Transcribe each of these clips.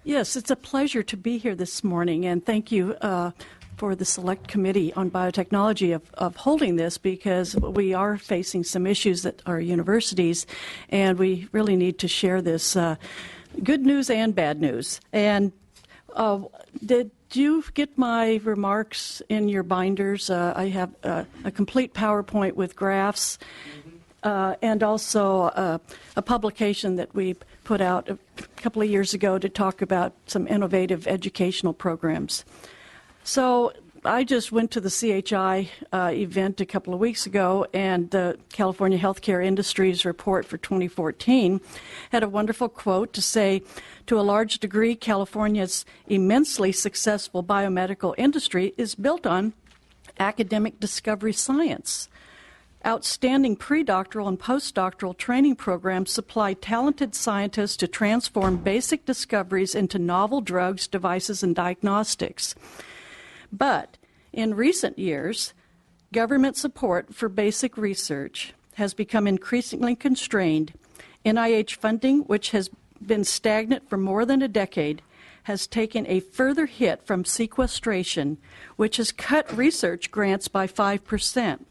Yes, it's a pleasure to be here this morning, and thank you for the Select Committee on Biotechnology of holding this, because we are facing some issues at our universities, and we really need to share this good news and bad news. And did you get my remarks in your binders? I have a complete PowerPoint with graphs. And also a publication that we put out a couple of years ago to talk about some innovative educational programs. So I just went to the CHI event a couple of weeks ago, and the California Healthcare Industries Report for 2014 had a wonderful quote to say, to a large degree, California's immensely successful biomedical industry is built on academic discovery science. Outstanding predoctoral and postdoctoral training programs supply talented scientists to transform basic discoveries into novel drugs, devices, and diagnostics. But in recent years, government support for basic research has become increasingly constrained. NIH funding, which has been stagnant for more than a decade, has taken a further hit from sequestration, which has cut research grants by 5%.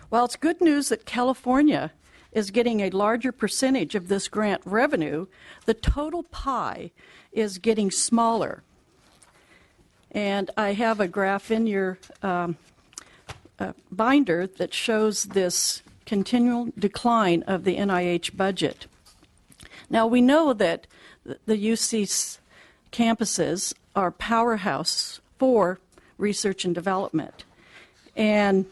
While it's good news that California is getting a larger percentage of this grant revenue, the total pie is getting smaller. And I have a graph in your binder that shows this continual decline of the NIH budget. Now, we know that the UC campuses are powerhouse for research and development. And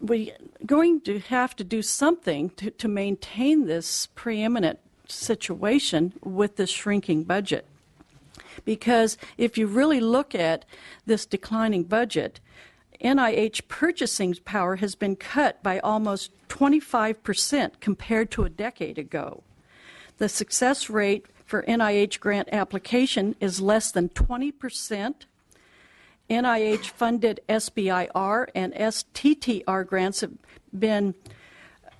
we're going to have to do something to maintain this preeminent situation with this shrinking budget. Because if you really look at this declining budget, NIH purchasing power has been cut by almost 25% compared to a decade ago. The success rate for NIH grant application is less than 20%. NIH-funded SBIR and STTR grants have been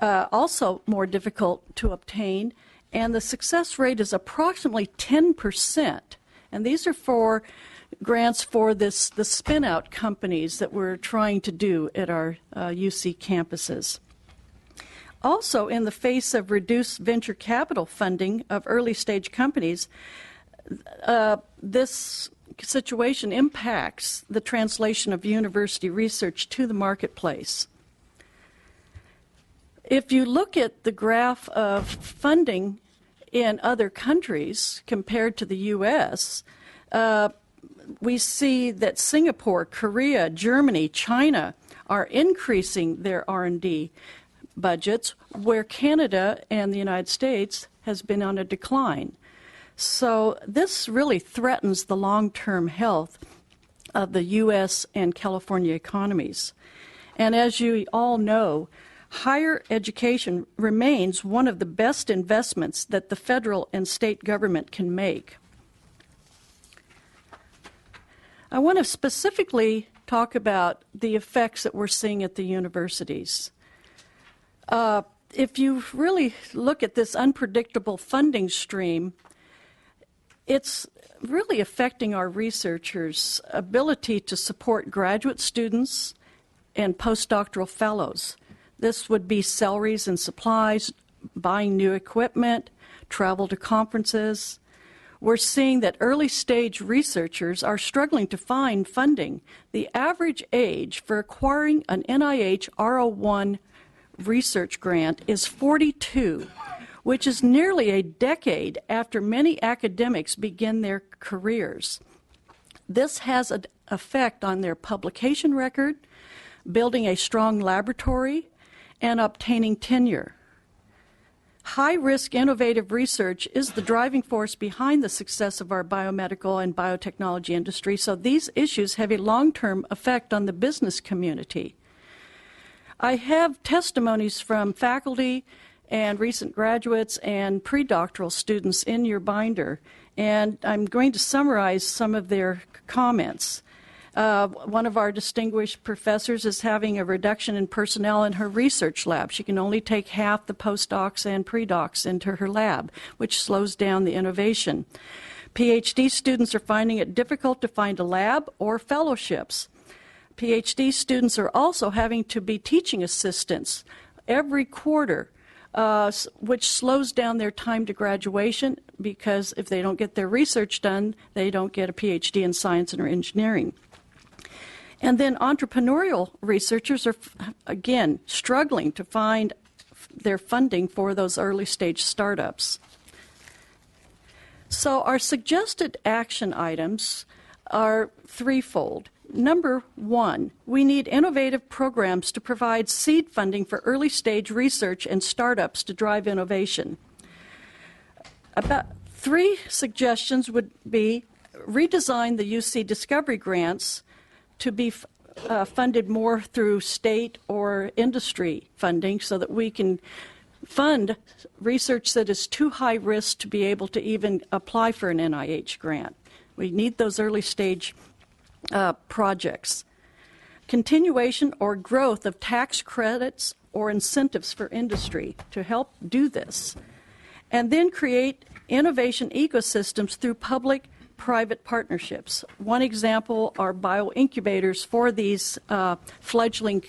also more difficult to obtain, and the success rate is approximately 10%. And these are for grants for the spin-out companies that we're trying to do at our UC campuses. Also, in the face of reduced venture capital funding of early-stage companies, this situation impacts the translation of university research to the marketplace. If you look at the graph of funding in other countries compared to the U.S., we see that Singapore, Korea, Germany, China are increasing their R&D budgets, where Canada and the United States has been on a decline. So this really threatens the long-term health of the U.S. and California economies. And as you all know, higher education remains one of the best investments that the federal and state government can make. I want to specifically talk about the effects that we're seeing at the universities. If you really look at this unpredictable funding stream, it's really affecting our researchers' ability to support graduate students and postdoctoral fellows. This would be salaries and supplies, buying new equipment, travel to conferences. We're seeing that early-stage researchers are struggling to find funding. The average age for acquiring an NIH R01 research grant is 42, which is nearly a decade after many academics begin their careers. This has an effect on their publication record, building a strong laboratory, and obtaining tenure. High-risk innovative research is the driving force behind the success of our biomedical and biotechnology industry, so these issues have a long-term effect on the business community. I have testimonies from faculty and recent graduates and predoctoral students in your binder, and I'm going to summarize some of their comments. One of our distinguished professors is having a reduction in personnel in her research lab. She can only take half the postdocs and predocs into her lab, which slows down the innovation. PhD students are finding it difficult to find a lab or fellowships. PhD students are also having to be teaching assistants every quarter, which slows down their time to graduation, because if they don't get their research done, they don't get a PhD in science or engineering. And then entrepreneurial researchers are, again, struggling to find their funding for those early stage startups. So our suggested action items are threefold. Number one, we need innovative programs to provide seed funding for early stage research and startups to drive innovation. About 3 suggestions would be redesign the UC Discovery grants to be funded more through state or industry funding, so that we can fund research that is too high risk to be able to even apply for an NIH grant. We need those early stage projects. Continuation or growth of tax credits or incentives for industry to help do this. And then create innovation ecosystems through public-private partnerships. One example are bioincubators for these fledgling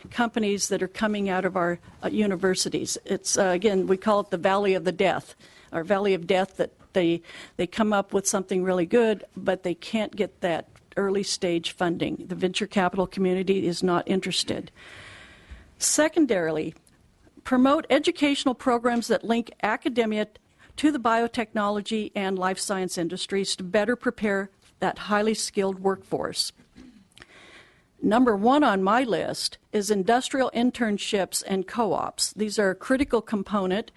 companies that are coming out of our universities. It's, again, we call it the Valley of the Death, or Valley of Death, that they come up with something really good, but they can't get that early stage funding. The venture capital community is not interested. Secondarily, promote educational programs that link academia to the biotechnology and life science industries to better prepare that highly skilled workforce. Number 1 on my list is industrial internships and co-ops. These are a critical component,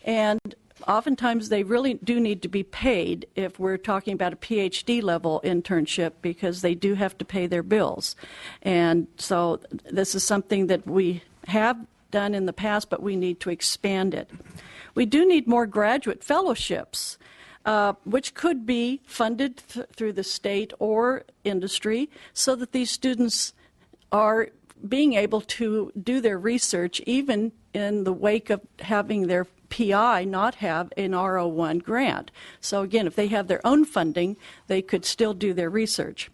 and oftentimes they really do need to be paid if we're talking about a PhD level internship, because they do have to pay their bills. And so this is something that we have done in the past, but we need to expand it. We do need more graduate fellowships, which could be funded through the state or industry, so that these students are being able to do their research even in the wake of having their PI not have an R01 grant. So again, if they have their own funding, they could still do their research.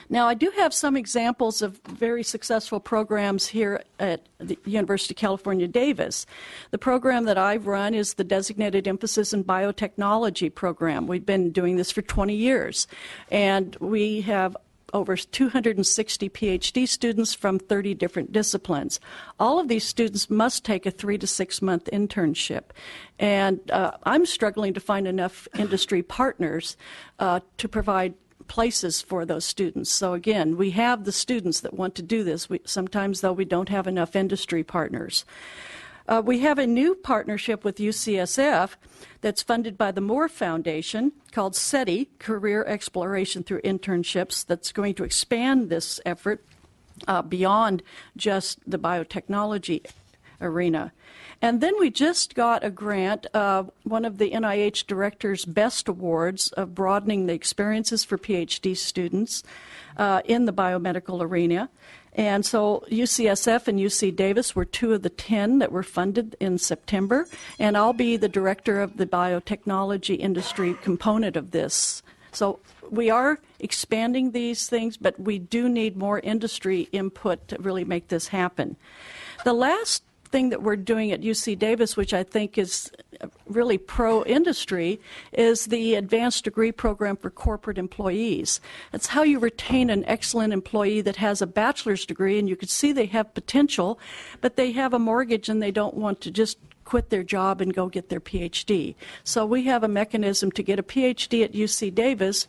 Now, I do have some examples of very successful programs here at the University of California, Davis. The program that I've run is the Designated Emphasis in Biotechnology program. We've been doing this for 20 years, and we have over 260 PhD students from 30 different disciplines. All of these students must take a 3 to 6 month internship, and I'm struggling to find enough industry partners to provide places for those students. So again, we have the students that want to do this. Sometimes, though, we don't have enough industry partners. We have a new partnership with UCSF that's funded by the Moore Foundation called SETI, Career Exploration Through Internships, that's going to expand this effort beyond just the biotechnology arena. And then we just got a grant, one of the NIH Director's Best Awards, of broadening the experiences for PhD students in the biomedical arena. And so UCSF and UC Davis were 2 of the 10 that were funded in September, and I'll be the director of the biotechnology industry component of this. So we are expanding these things, but we do need more industry input to really make this happen. The last thing that we're doing at UC Davis, which I think is really pro-industry, is the advanced degree program for corporate employees. That's how you retain an excellent employee that has a bachelor's degree, and you can see they have potential, but they have a mortgage and they don't want to just quit their job and go get their PhD. So we have a mechanism to get a PhD at UC Davis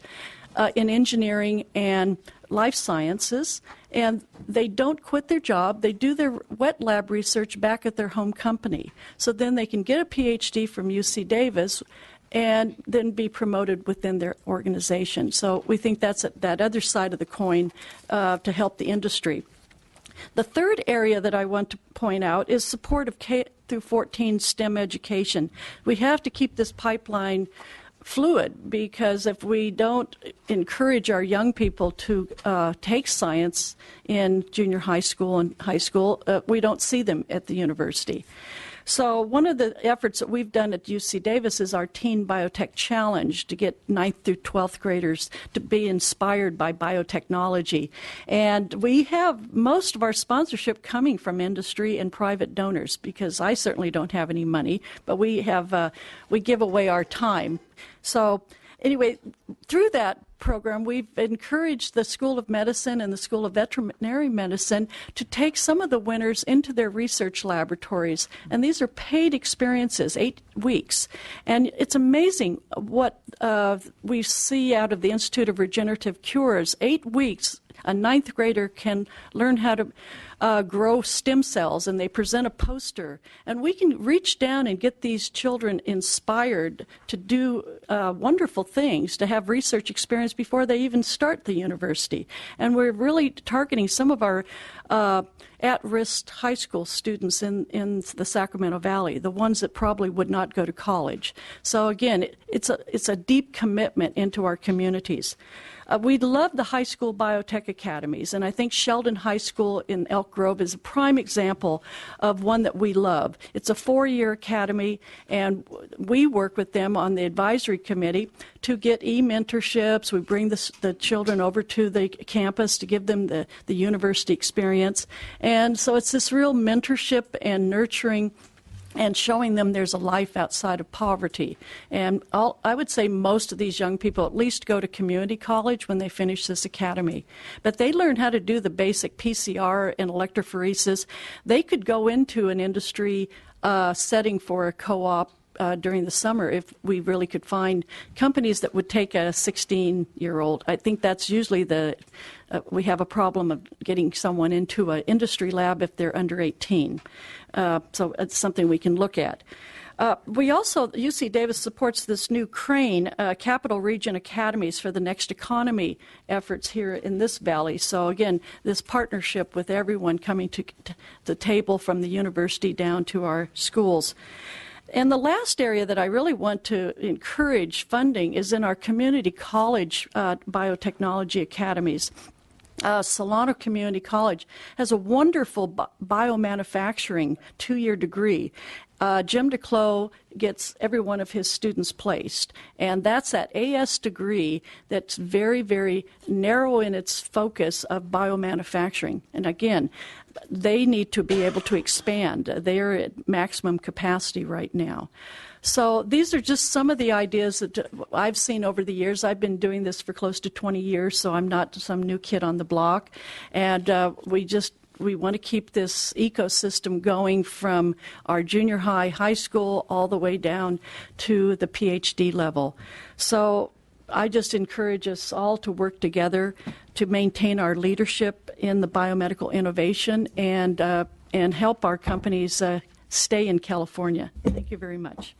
in engineering and life sciences, and they don't quit their job. They do their wet lab research back at their home company. So then they can get a PhD from UC Davis and then be promoted within their organization. So we think that's that other side of the coin to help the industry. The third area that I want to point out is support of K through 14 STEM education. We have to keep this pipeline fluid, because if we don't encourage our young people to take science in junior high school and high school, we don't see them at the university. So one of the efforts that we've done at UC Davis is our Teen Biotech Challenge, to get 9th through 12th graders to be inspired by biotechnology. And we have most of our sponsorship coming from industry and private donors, because I certainly don't have any money, but we give away our time. So anyway, through that program, we've encouraged the School of Medicine and the School of Veterinary Medicine to take some of the winners into their research laboratories. And these are paid experiences, 8 weeks. And it's amazing what we see out of the Institute of Regenerative Cures. 8 weeks, a 9th grader can learn how to grow stem cells, and they present a poster. And we can reach down and get these children inspired to do wonderful things, to have research experience before they even start the university. And we're really targeting some of our at-risk high school students in the Sacramento Valley, the ones that probably would not go to college. So again, it's a deep commitment into our communities. We love the high school biotech academies, and I think Sheldon High School in Elk Grove is a prime example of one that we love. It's a 4-year academy, and we work with them on the advisory committee to get e-mentorships. We bring the children over to the campus to give them the university experience. And so it's this real mentorship and nurturing and showing them there's a life outside of poverty. And I would say most of these young people at least go to community college when they finish this academy. But they learn how to do the basic PCR and electrophoresis. They could go into an industry setting for a co-op during the summer if we really could find companies that would take a 16-year-old. I think that's usually we have a problem of getting someone into an industry lab if they're under 18. So it's something we can look at. We also, UC Davis supports this new CRANE, Capital Region Academies for the Next Economy efforts here in this valley. So again, this partnership with everyone coming to the table from the university down to our schools. And the last area that I really want to encourage funding is in our community college biotechnology academies. Solano Community College has a wonderful biomanufacturing 2-year degree. Jim DeClos gets every one of his students placed, and that's that AS degree that's very, very narrow in its focus of biomanufacturing. And again, they need to be able to expand. They're at maximum capacity right now. So these are just some of the ideas that I've seen over the years. I've been doing this for close to 20 years, so I'm not some new kid on the block. And we want to keep this ecosystem going from our junior high, high school, all the way down to the PhD level. So I just encourage us all to work together to maintain our leadership in the biomedical innovation and help our companies stay in California. Thank you very much.